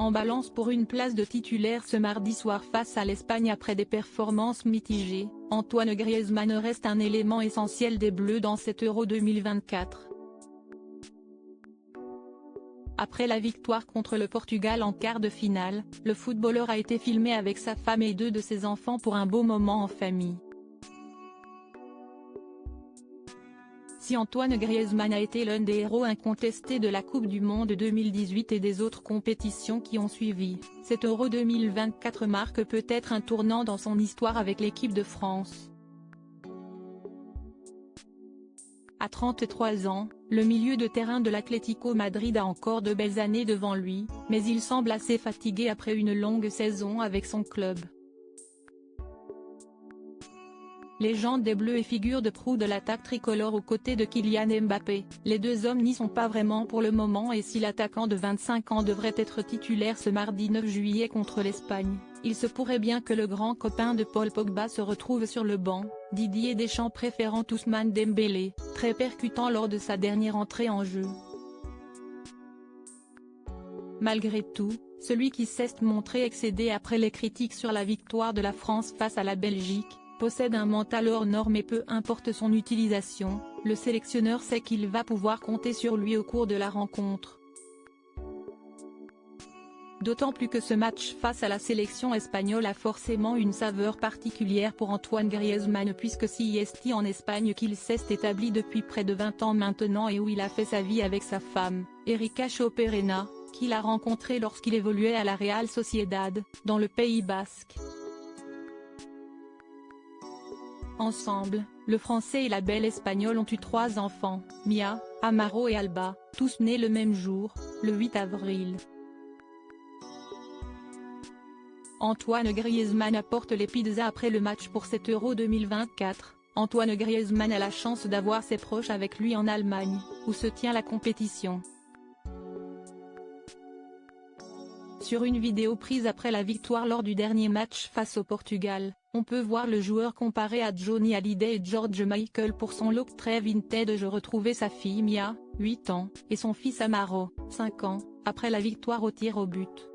en balance pour une place de titulaire ce mardi soir face à l'Espagne après des performances mitigées. Antoine Griezmann reste un élément essentiel des Bleus dans cet Euro 2024. Après la victoire contre le Portugal en quart de finale, le footballeur a été filmé avec sa femme et 2 de ses enfants pour un beau moment en famille. Si Antoine Griezmann a été l'un des héros incontestés de la Coupe du Monde 2018 et des autres compétitions qui ont suivi, cet Euro 2024 marque peut-être un tournant dans son histoire avec l'équipe de France. À 33 ans, le milieu de terrain de l'Atlético Madrid a encore de belles années devant lui, mais il semble assez fatigué après une longue saison avec son club. Légende des Bleus et figure de proue de l'attaque tricolore aux côtés de Kylian Mbappé, les deux hommes n'y sont pas vraiment pour le moment et si l'attaquant de 25 ans devrait être titulaire ce mardi 9 juillet contre l'Espagne, il se pourrait bien que le grand copain de Paul Pogba se retrouve sur le banc, Didier Deschamps préférant Ousmane Dembélé, très percutant lors de sa dernière entrée en jeu. Malgré tout, celui qui s'est montré excédé après les critiques sur la victoire de la France face à la Belgique, possède un mental hors norme et peu importe son utilisation, le sélectionneur sait qu'il va pouvoir compter sur lui au cours de la rencontre. D'autant plus que ce match face à la sélection espagnole a forcément une saveur particulière pour Antoine Griezmann puisque c'est en Espagne qu'il s'est établi depuis près de 20 ans maintenant et où il a fait sa vie avec sa femme, Erika Choperena, qu'il a rencontrée lorsqu'il évoluait à la Real Sociedad, dans le Pays Basque. Ensemble, le Français et la belle Espagnole ont eu 3 enfants, Mia, Amaro et Alba, tous nés le même jour, le 8 avril. Antoine Griezmann apporte les pizzas après le match pour cet Euro 2024. Antoine Griezmann a la chance d'avoir ses proches avec lui en Allemagne, où se tient la compétition. Sur une vidéo prise après la victoire lors du dernier match face au Portugal, on peut voir le joueur comparé à Johnny Hallyday et George Michael pour son look très vintage retrouver sa fille Mia, 8 ans, et son fils Amaro, 5 ans, après la victoire au tir au but.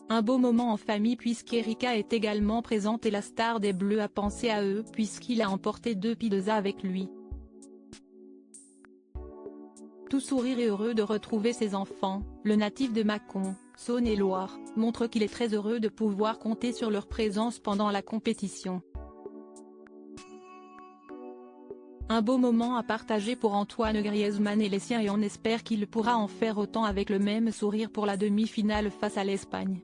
Un beau moment en famille puisqu'Erika est également présente et la star des Bleus a pensé à eux puisqu'il a emporté 2 pizzas avec lui. Tout sourire et heureux de retrouver ses enfants, le natif de Mâcon, Saône-et-Loire, montre qu'il est très heureux de pouvoir compter sur leur présence pendant la compétition. Un beau moment à partager pour Antoine Griezmann et les siens et on espère qu'il pourra en faire autant avec le même sourire pour la demi-finale face à l'Espagne.